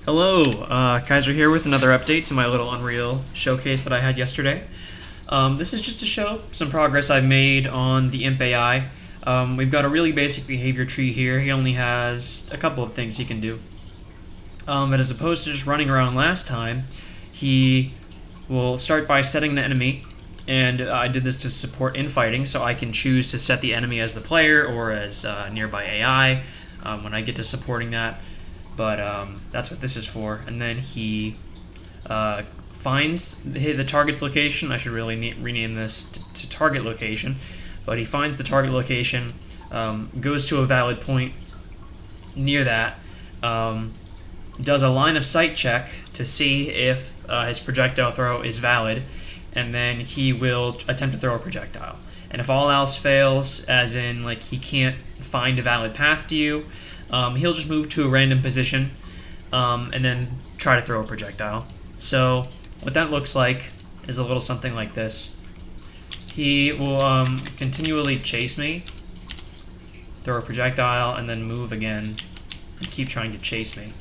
Hello, Kaiser here with another update to my little Unreal showcase that I had yesterday. This is just to show some progress I've made on the Imp AI. We've got a really basic behavior tree here. He only has a couple of things he can do. But as opposed to just running around last time, he will start by setting an enemy, and I did this to support infighting, so I can choose to set the enemy as the player or as nearby AI when I get to supporting that. But that's what this is for. And then he finds the target's location. I should really rename this to target location. But he finds the target location, goes to a valid point near that, does a line of sight check to see if his projectile throw is valid, and then he will attempt to throw a projectile. And if all else fails, as in like he can't find a valid path to you, he'll just move to a random position and then try to throw a projectile. So what that looks like is a little something like this. He will continually chase me, throw a projectile, and then move again and keep trying to chase me.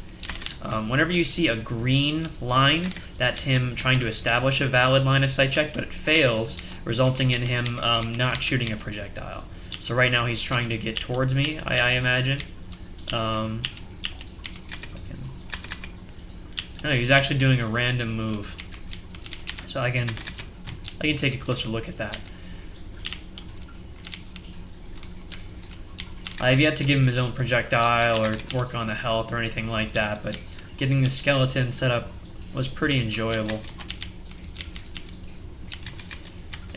Whenever you see a green line, that's him trying to establish a valid line of sight check, but it fails, resulting in him not shooting a projectile. So right now he's trying to get towards me, I imagine. No, he's actually doing a random move. So I can take a closer look at that. I have yet to give him his own projectile or work on the health or anything like that, but getting the skeleton set up was pretty enjoyable.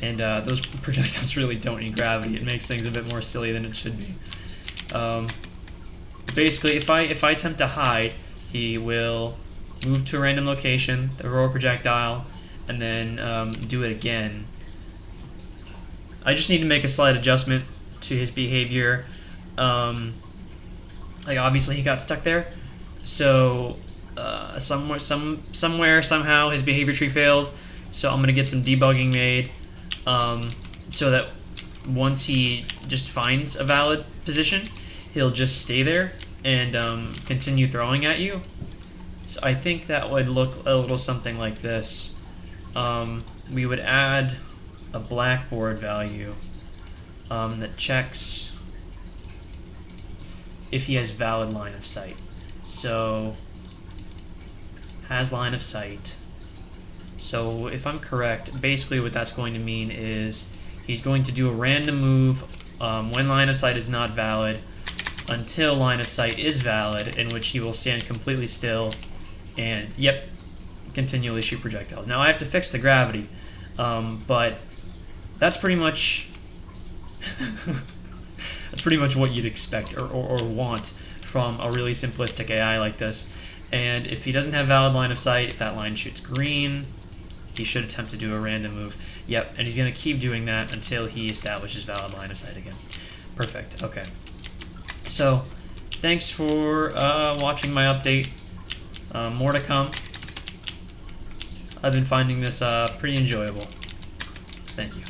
And those projectiles really don't need gravity. It makes things a bit more silly than it should be. Basically, if I attempt to hide, he will move to a random location, throw a projectile, and then do it again. I just need to make a slight adjustment to his behavior. Like obviously he got stuck there, so somewhere, somehow his behavior tree failed. So I'm gonna get some debugging made, so that once he just finds a valid position, he'll just stay there and continue throwing at you. So I think that would look a little something like this. We would add a blackboard value that checks if he has valid line of sight. So has line of sight. So if I'm correct, basically what that's going to mean is he's going to do a random move when line of sight is not valid until line of sight is valid, in which he will stand completely still and, yep, continually shoot projectiles. Now I have to fix the gravity, but that's pretty much that's pretty much what you'd expect or want from a really simplistic AI like this. And if he doesn't have valid line of sight, if that line shoots green, he should attempt to do a random move. Yep, and he's going to keep doing that until he establishes valid line of sight again. Perfect, okay. So, thanks for watching my update. More to come. I've been finding this pretty enjoyable. Thank you.